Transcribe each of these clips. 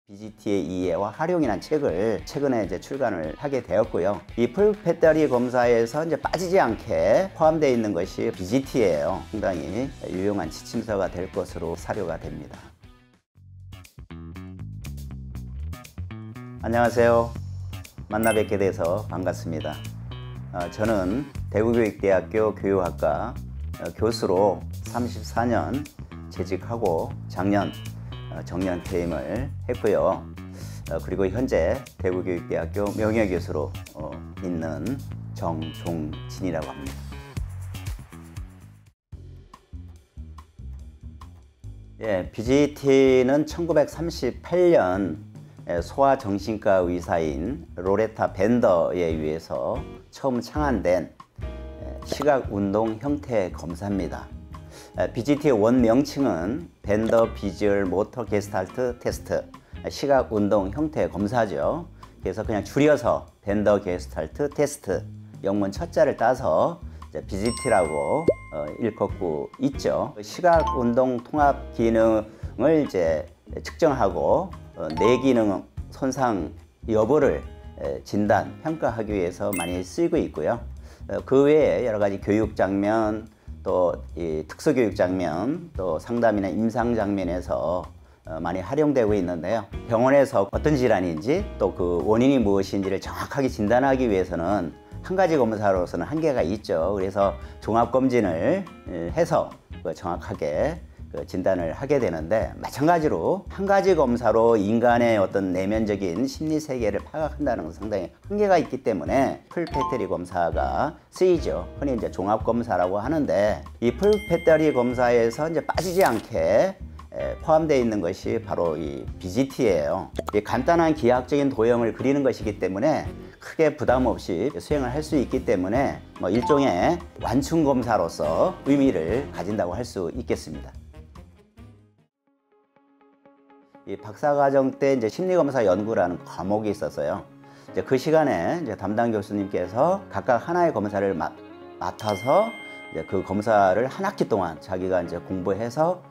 BGT의 이해와 활용이라는 책을 최근에 이제 출간을 하게 되었고요. 이 풀 배터리 검사에서 이제 빠지지 않게 포함되어 있는 것이 BGT예요. 상당히 유용한 지침서가 될 것으로 사료가 됩니다. 안녕하세요. 만나 뵙게 돼서 반갑습니다. 저는 대구교육대학교 교육학과 교수로 34년 재직하고 작년 정년 퇴임을 했고요. 그리고 현재 대구교육대학교 명예교수로 있는 정종진이라고 합니다. 예, BGT는 1938년 소아정신과 의사인 로레타 벤더에 의해서 처음 창안된 시각운동 형태 검사입니다. BGT의 원명칭은 벤더 비주얼 모터 게스탈트 테스트, 시각운동 형태 검사죠. 그래서 그냥 줄여서 벤더 게스탈트 테스트, 영문 첫자를 따서 BGT라고 일컫고 있죠. 시각운동 통합 기능을 이제 측정하고 뇌기능 손상 여부를 진단, 평가하기 위해서 많이 쓰이고 있고요. 그 외에 여러 가지 교육 장면, 또 이 특수교육 장면, 또 상담이나 임상 장면에서 많이 활용되고 있는데요. 병원에서 어떤 질환인지 또 그 원인이 무엇인지를 정확하게 진단하기 위해서는 한 가지 검사로서는 한계가 있죠. 그래서 종합검진을 해서 정확하게 진단을 하게 되는데, 마찬가지로 한 가지 검사로 인간의 어떤 내면적인 심리 세계를 파악한다는 것은 상당히 한계가 있기 때문에 풀 배터리 검사가 쓰이죠. 흔히 이제 종합 검사라고 하는데, 이 풀 배터리 검사에서 이제 빠지지 않게 포함되어 있는 것이 바로 이 BGT예요. 이 간단한 기하학적인 도형을 그리는 것이기 때문에 크게 부담 없이 수행을 할 수 있기 때문에 일종의 완충 검사로서 의미를 가진다고 할 수 있겠습니다. 이 박사과정 때 이제 심리검사 연구라는 과목이 있었어요. 이제 그 시간에 이제 담당 교수님께서 각각 하나의 검사를 맡아서 이제 그 검사를 한 학기 동안 자기가 이제 공부해서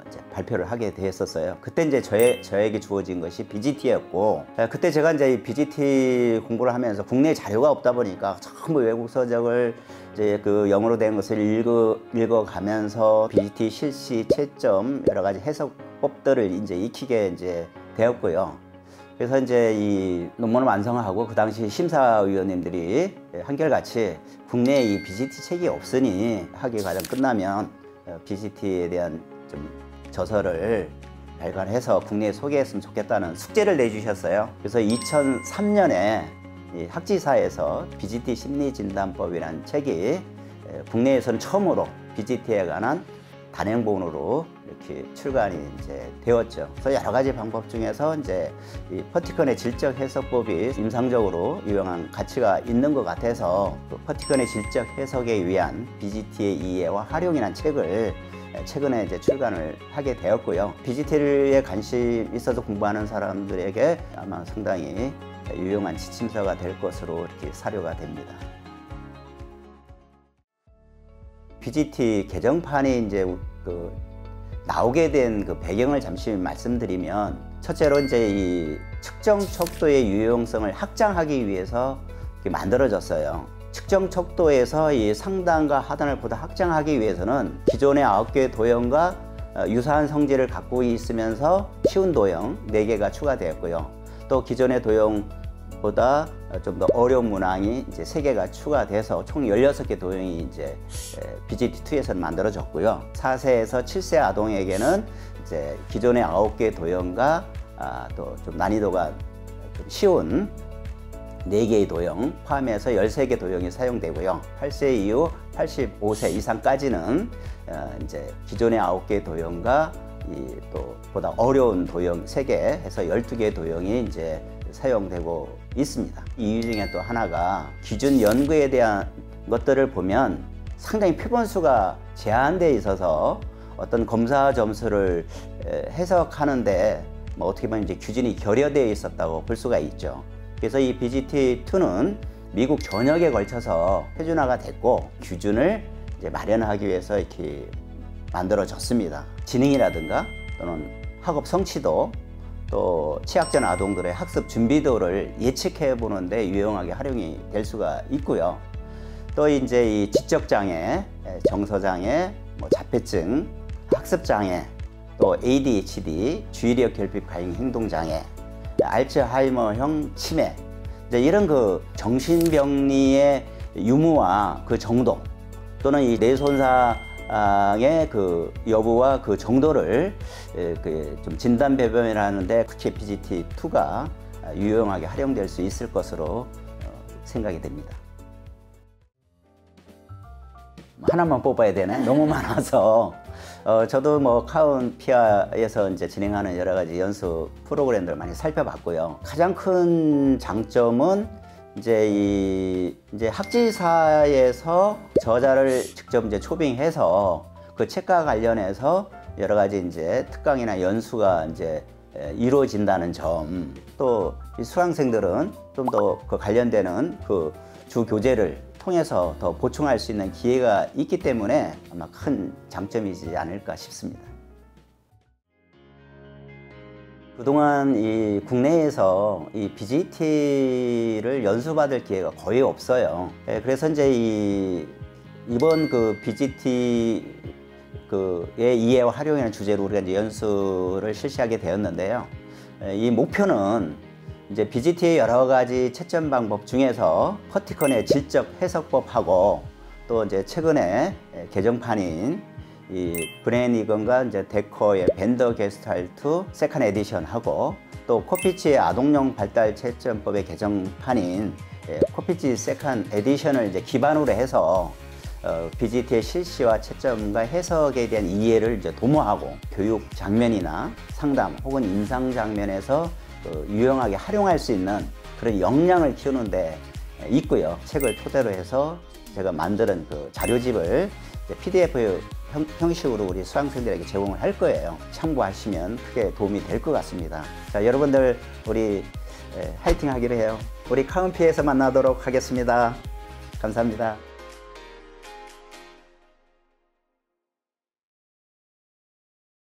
이제 발표를 하게 되었었어요. 그때 이제 저에게 주어진 것이 BGT였고, 그때 제가 이제 이 BGT 공부를 하면서 국내 자료가 없다 보니까 전부 외국 서적을 이제 그 영어로 된 것을 읽어가면서 BGT 실시 채점 여러 가지 해석법들을 이제 익히게 이제 되었고요. 그래서 이제 이 논문을 완성하고 그 당시 심사위원님들이 한결같이 국내에 이 BGT 책이 없으니 학위 과정 끝나면 BGT에 대한 좀 저서를 발간해서 국내에 소개했으면 좋겠다는 숙제를 내주셨어요. 그래서 2003년에 이 학지사에서 BGT 심리진단법이라는 책이 국내에서는 처음으로 BGT에 관한 단행본으로 이렇게 출간이 이제 되었죠. 그래서 여러 가지 방법 중에서 이제 이 퍼티컨의 질적 해석법이 임상적으로 유용한 가치가 있는 것 같아서 그 퍼티컨의 질적 해석에 위한 BGT의 이해와 활용이라는 책을 최근에 이제 출간을 하게 되었고요. BGT에 관심 있어서 공부하는 사람들에게 아마 상당히 유용한 지침서가 될 것으로 이렇게 사료가 됩니다. BGT 개정판이 이제 나오게 된 그 배경을 잠시 말씀드리면, 첫째로 이제 이 측정 척도의 유용성을 확장하기 위해서 만들어졌어요. 측정 척도에서 이 상단과 하단을 보다 확장하기 위해서는 기존의 9개의 도형과 유사한 성질을 갖고 있으면서 쉬운 도형 4개가 추가되었고요. 또 기존의 도형보다 좀 더 어려운 문항이 이제 3개가 추가돼서 총 16개 도형이 이제 BGT2에서는 만들어졌고요. 4세에서 7세 아동에게는 이제 기존의 9개 도형과 또 좀 난이도가 좀 쉬운 4개의 도형 포함해서 13개 도형이 사용되고요. 8세 이후 85세 이상까지는 이제 기존의 9개의 도형과 또 보다 어려운 도형 3개 해서 12개의 도형이 이제 사용되고 있습니다. 이유 중에 또 하나가 기준 연구에 대한 것들을 보면 상당히 표본수가 제한되어 있어서 어떤 검사 점수를 해석하는데 어떻게 보면 이제 기준이 결여되어 있었다고 볼 수가 있죠. 그래서 이 BGT2는 미국 전역에 걸쳐서 표준화가 됐고, 기준을 이제 마련하기 위해서 이렇게 만들어졌습니다. 지능이라든가 또는 학업 성취도, 또 취약전 아동들의 학습 준비도를 예측해 보는데 유용하게 활용이 될 수가 있고요. 또 이제 이 지적장애, 정서장애, 자폐증, 학습장애, 또 ADHD, 주의력 결핍 과잉 행동장애, 알츠하이머형 치매, 이제 이런 그 정신병리의 유무와 그 정도 또는 이 뇌손상의 그 여부와 그 정도를 좀 진단 배분하는데 특히 PGT-2가 유용하게 활용될 수 있을 것으로 생각이 됩니다. 하나만 뽑아야 되네. 너무 많아서. 저도 뭐 카운피아에서 이제 진행하는 여러 가지 연수 프로그램들을 많이 살펴봤고요. 가장 큰 장점은 이제 학지사에서 저자를 직접 이제 초빙해서 그 책과 관련해서 여러 가지 이제 특강이나 연수가 이제 이루어진다는 점, 또 이 수강생들은 좀 더 그 관련되는 그 주 교재를 통해서 더 보충할 수 있는 기회가 있기 때문에 아마 큰 장점이지 않을까 싶습니다. 그동안 이 국내에서 이 BGT를 연수받을 기회가 거의 없어요. 그래서 이제 이번 그 BGT 의 이해와 활용이라는 주제로 우리가 이제 연수를 실시하게 되었는데요. 이 목표는 이제 BGT의 여러 가지 채점 방법 중에서 커티컨의 질적 해석법하고 또 이제 최근에 개정판인 이 브레니건과 이제 데커의 벤더 게스탈트 세컨 에디션하고 또 코피치의 아동용 발달 채점법의 개정판인 코피치 세컨 에디션을 이제 기반으로 해서 BGT의 실시와 채점과 해석에 대한 이해를 이제 도모하고 교육 장면이나 상담 혹은 임상 장면에서 유용하게 활용할 수 있는 그런 역량을 키우는 데 있고요. 책을 토대로 해서 제가 만드는 그 자료집을 PDF 형식으로 우리 수강생들에게 제공을 할 거예요. 참고하시면 크게 도움이 될 것 같습니다. 자, 여러분들 우리 화이팅 하기로 해요. 우리 카운피에서 만나도록 하겠습니다. 감사합니다.